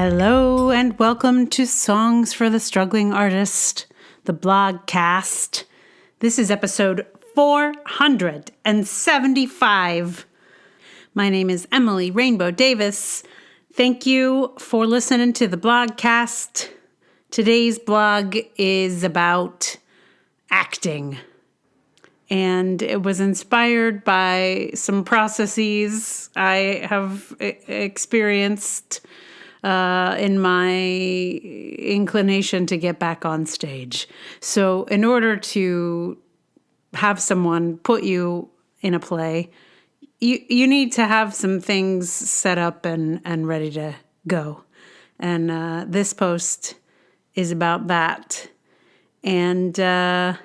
Hello and welcome to Songs for the Struggling Artist, the blogcast. This is episode 475. My name is Emily Rainbow Davis. Thank you for listening to the blogcast. Today's blog is about acting. And it was inspired by some processes I have experienced in my inclination to get back on stage. So in order to have someone put you in a play, you need to have some things set up and ready to go. And this post is about that. And I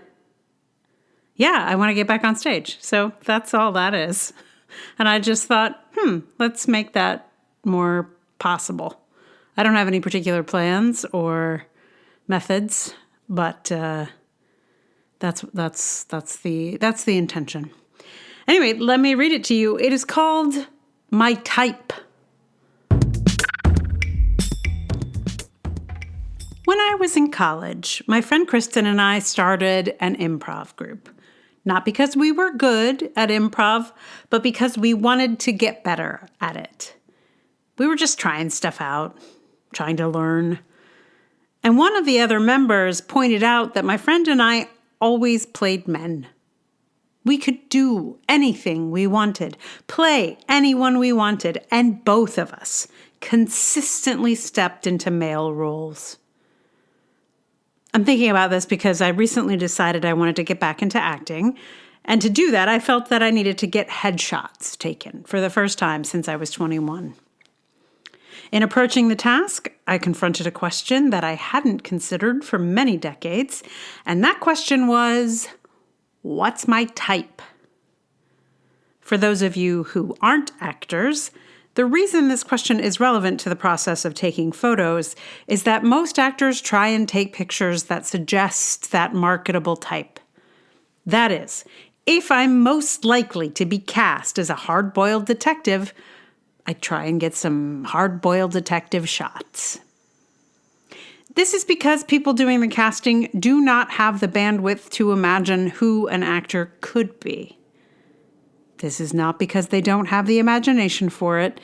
want to get back on stage. So that's all that is. And I just thought, let's make that more possible. I don't have any particular plans or methods, but that's the intention. Anyway, let me read it to you. It is called My Type. When I was in college, my friend Kristen and I started an improv group. Not because we were good at improv, but because we wanted to get better at it. We were just trying stuff out, trying to learn. And one of the other members pointed out that my friend and I always played men. We could do anything we wanted, play anyone we wanted, and both of us consistently stepped into male roles. I'm thinking about this because I recently decided I wanted to get back into acting. And to do that, I felt that I needed to get headshots taken for the first time since I was 21. In approaching the task, I confronted a question that I hadn't considered for many decades, and that question was, what's my type? For those of you who aren't actors, the reason this question is relevant to the process of taking photos is that most actors try and take pictures that suggest that marketable type. That is, if I'm most likely to be cast as a hard-boiled detective, I try and get some hard-boiled detective shots. This is because people doing the casting do not have the bandwidth to imagine who an actor could be. This is not because they don't have the imagination for it.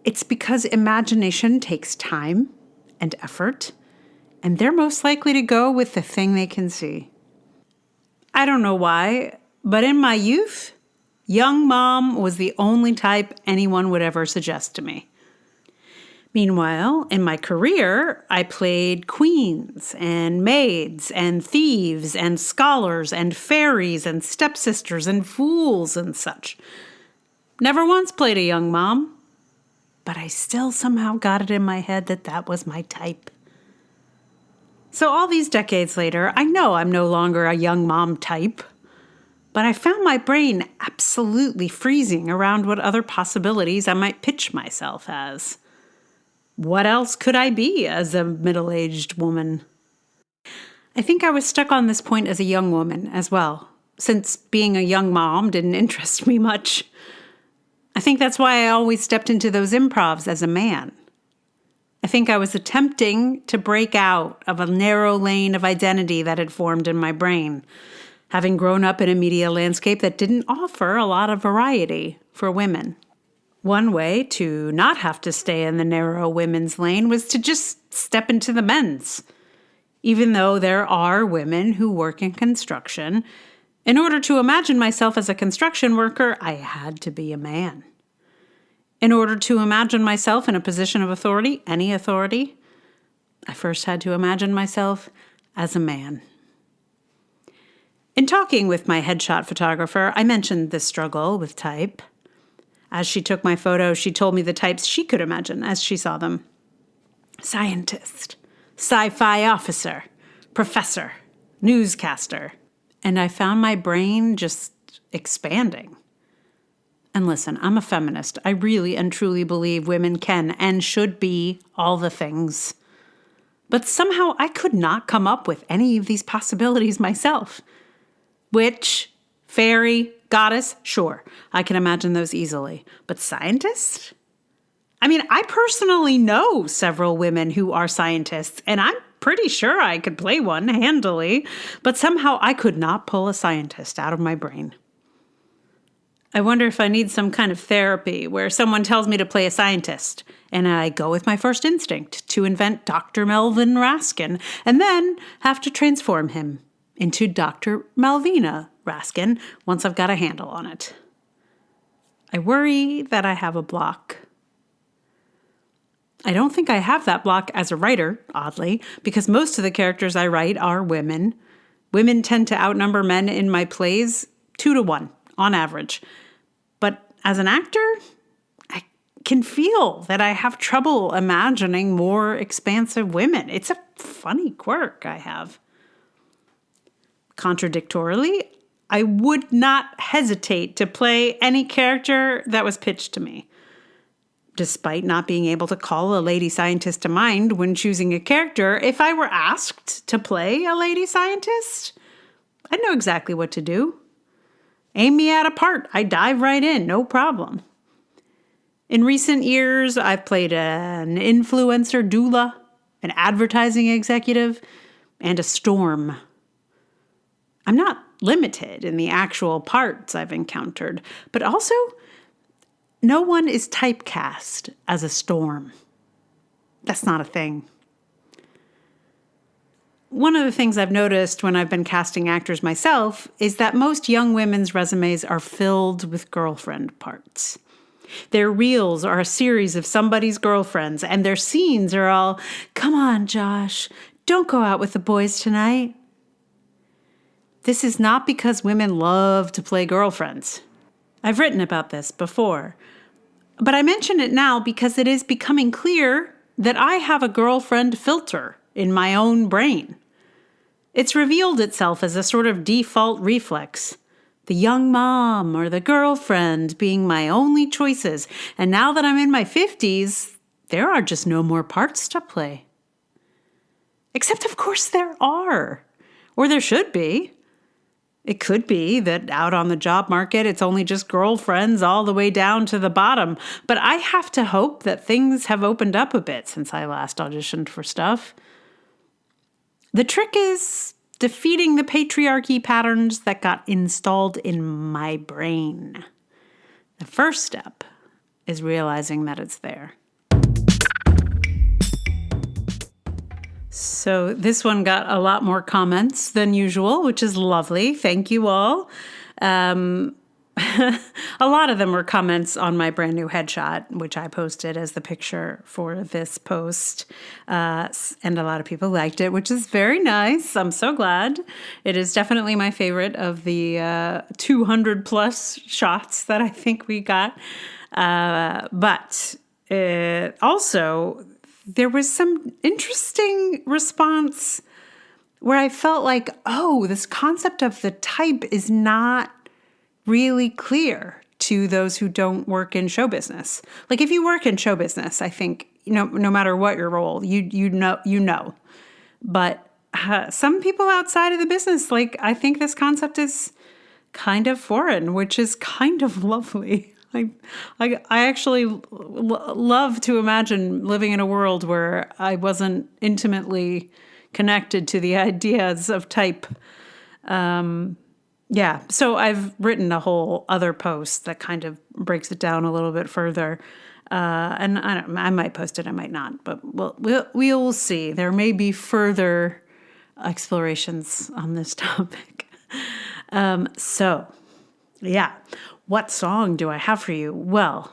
It's because imagination takes time and effort, and they're most likely to go with the thing they can see. I don't know why, but in my youth, young mom was the only type anyone would ever suggest to me. Meanwhile, in my career, I played queens and maids and thieves and scholars and fairies and stepsisters and fools and such. Never once played a young mom, but I still somehow got it in my head that that was my type. So all these decades later, I know I'm no longer a young mom type, but I found my brain absolutely freezing around what other possibilities I might pitch myself as. What else could I be as a middle-aged woman? I think I was stuck on this point as a young woman as well, since being a young mom didn't interest me much. I think that's why I always stepped into those improvs as a man. I think I was attempting to break out of a narrow lane of identity that had formed in my brain, having grown up in a media landscape that didn't offer a lot of variety for women. One way to not have to stay in the narrow women's lane was to just step into the men's. Even though there are women who work in construction, in order to imagine myself as a construction worker, I had to be a man. In order to imagine myself in a position of authority, any authority, I first had to imagine myself as a man. In talking with my headshot photographer, I mentioned this struggle with type. As she took my photo, she told me the types she could imagine as she saw them. Scientist, sci-fi officer, professor, newscaster. And I found my brain just expanding. And listen, I'm a feminist. I really and truly believe women can and should be all the things. But somehow I could not come up with any of these possibilities myself. Witch, fairy, goddess, sure, I can imagine those easily. But scientist? I mean, I personally know several women who are scientists, and I'm pretty sure I could play one handily, but somehow I could not pull a scientist out of my brain. I wonder if I need some kind of therapy where someone tells me to play a scientist, and I go with my first instinct to invent Dr. Melvin Raskin, and then have to transform him into Dr. Malvina Raskin once I've got a handle on it. I worry that I have a block. I don't think I have that block as a writer, oddly, because most of the characters I write are women. Women tend to outnumber men in my plays 2-1 on average. But as an actor, I can feel that I have trouble imagining more expansive women. It's a funny quirk I have. Contradictorily, I would not hesitate to play any character that was pitched to me. Despite not being able to call a lady scientist to mind when choosing a character, if I were asked to play a lady scientist, I'd know exactly what to do. Aim me at a part, I dive right in, no problem. In recent years, I've played an influencer doula, an advertising executive, and a storm. I'm not limited in the actual parts I've encountered, but also no one is typecast as a storm. That's not a thing. One of the things I've noticed when I've been casting actors myself is that most young women's resumes are filled with girlfriend parts. Their reels are a series of somebody's girlfriends, and their scenes are all, "Come on, Josh, don't go out with the boys tonight." This is not because women love to play girlfriends. I've written about this before, but I mention it now because it is becoming clear that I have a girlfriend filter in my own brain. It's revealed itself as a sort of default reflex, the young mom or the girlfriend being my only choices, and now that I'm in my 50s, there are just no more parts to play. Except, of course, there are, or there should be. It could be that out on the job market, it's only just girlfriends all the way down to the bottom. But I have to hope that things have opened up a bit since I last auditioned for stuff. The trick is defeating the patriarchy patterns that got installed in my brain. The first step is realizing that it's there. So this one got a lot more comments than usual, which is lovely. Thank you all. A lot of them were comments on my brand new headshot, which I posted as the picture for this post. And a lot of people liked it, which is very nice. I'm so glad. It is definitely my favorite of the 200 plus shots that I think we got. But also, there was some interesting response where I felt like, oh, this concept of the type is not really clear to those who don't work in show business. Like if you work in show business, I think, no matter what your role, you know. But some people outside of the business, like I think this concept is kind of foreign, which is kind of lovely. I actually love to imagine living in a world where I wasn't intimately connected to the ideas of type. So I've written a whole other post that kind of breaks it down a little bit further. And I might post it, I might not, but we'll see. There may be further explorations on this topic. What song do I have for you? Well,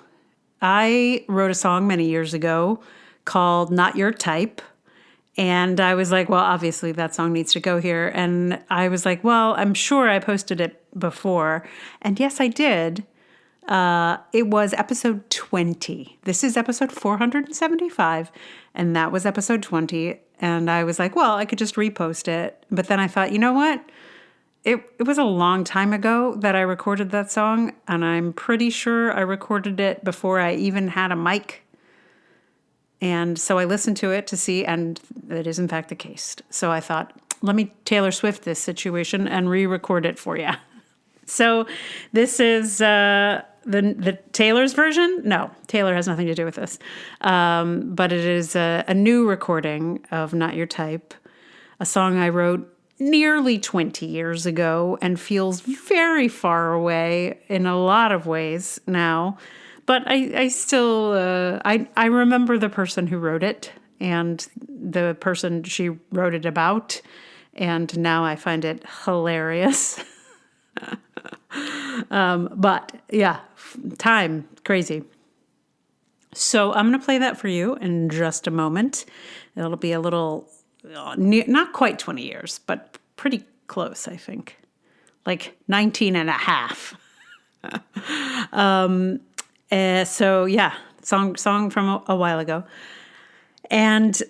I wrote a song many years ago called Not Your Type. And I was like, well, obviously that song needs to go here. And I was like, well, I'm sure I posted it before. And yes, I did. It was episode 20. This is episode 475. And that was episode 20. And I was like, well, I could just repost it. But then I thought, you know what? It was a long time ago that I recorded that song, and I'm pretty sure I recorded it before I even had a mic. And so I listened to it to see, and it is in fact the case. So I thought, let me Taylor Swift this situation and re-record it for you. So this is the Taylor's version? No, Taylor has nothing to do with this. But it is a new recording of Not Your Type, a song I wrote nearly 20 years ago and feels very far away in a lot of ways now. But I still, I remember the person who wrote it and the person she wrote it about. And now I find it hilarious. But yeah, time, crazy. So I'm going to play that for you in just a moment. It'll be a little, not quite 20 years, but pretty close, I think. Like 19 and a half. So yeah, song from a while ago. And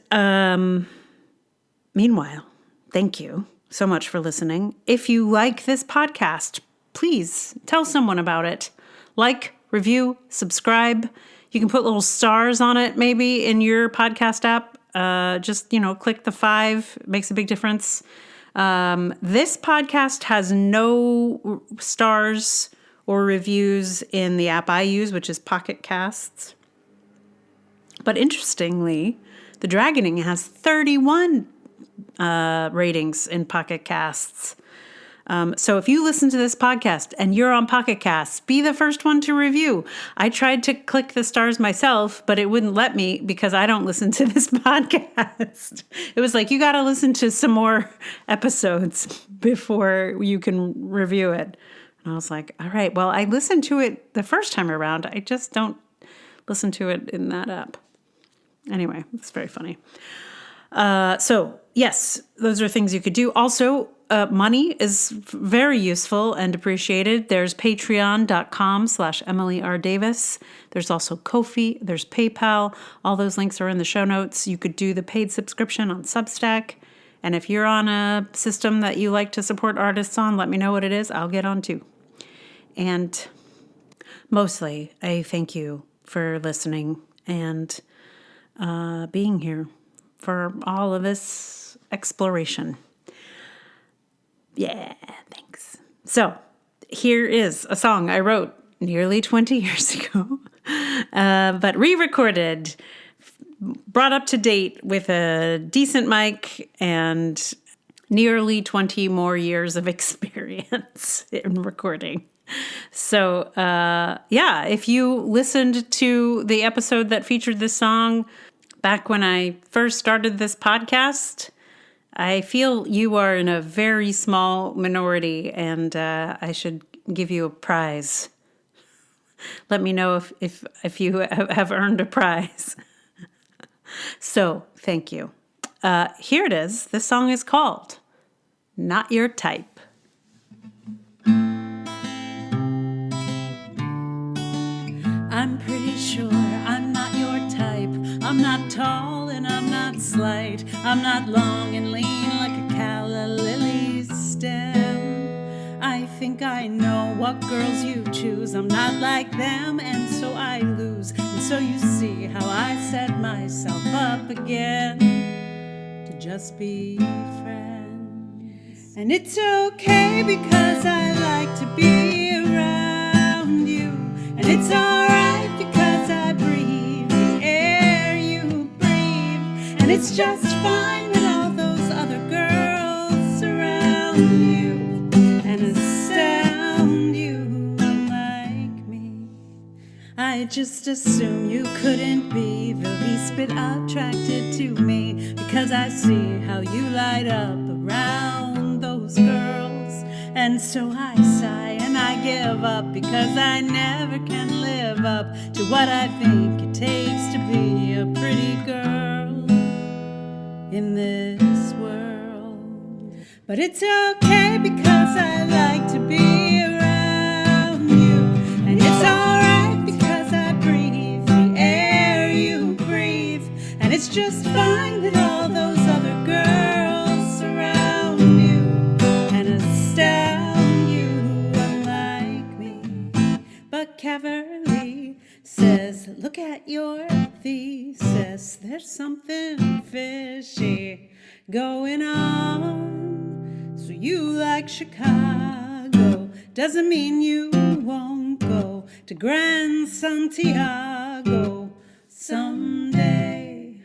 meanwhile, thank you so much for listening. If you like this podcast, please tell someone about it. Like, review, subscribe. You can put little stars on it maybe in your podcast app. Just, click the 5. It makes a big difference. This podcast has no stars or reviews in the app I use, which is Pocket Casts. But interestingly, The Dragoning has 31 ratings in Pocket Casts. So if you listen to this podcast and you're on Pocket Casts, be the first one to review. I tried to click the stars myself, but it wouldn't let me because I don't listen to this podcast. It was like, you got to listen to some more episodes before you can review it. And I was like, all right, well, I listened to it the first time around. I just don't listen to it in that app. Anyway, it's very funny. So yes, those are things you could do. Also, money is very useful and appreciated. There's patreon.com/Emily R. Davis. There's also Ko-fi. There's PayPal. All those links are in the show notes. You could do the paid subscription on Substack. And if you're on a system that you like to support artists on, let me know what it is. I'll get on too. And mostly, I thank you for listening and being here for all of this exploration. Yeah, thanks. So here is a song I wrote nearly 20 years ago, but re-recorded, brought up to date with a decent mic and nearly 20 more years of experience in recording. So, if you listened to the episode that featured this song back when I first started this podcast, I feel you are in a very small minority, and I should give you a prize. Let me know if you have earned a prize. So, thank you. Here it is. This song is called Not Your Type. I'm pretty sure I'm not your type. I'm not tall and I'm not slight. I'm not long and lean like a calla lily stem. I think I know what girls you choose. I'm not like them and so I lose. And so you see how I set myself up again to just be friends. And it's okay because I like to be around you. And it's alright because I breathe the air you breathe. And it's just fine that all those other girls surround you and astound you like me. I just assume you couldn't be the least bit attracted to me because I see how you light up around those girls. And so I sigh and I give up because I never can live up to what I think it takes to be a pretty girl in this world. But it's okay because I like to be around you. And it's alright because I breathe the air you breathe. And it's just fine that all those other girls surround you and astound you unlike me. But Caverly says, look at your thesis. There's something fishy going on. So you like Chicago doesn't mean you won't go go to Gran Santiago someday.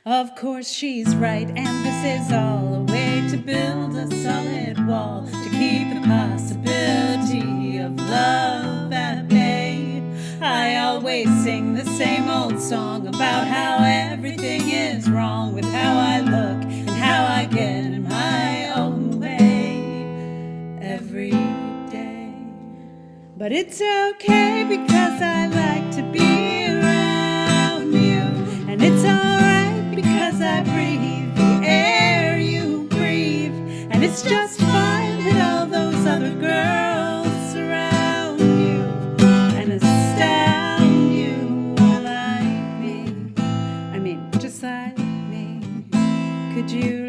Of course she's right, and this is all a way to build a solid wall, to keep the possibility of love at bay. I always sing the same old song about how everything is wrong with how I look and how I get in my own way every day. But it's okay because I like to be around you, and it's alright because I breathe the air you breathe, and it's just fine that all those other girls surround you and astound you like me. I mean, just like me. Could you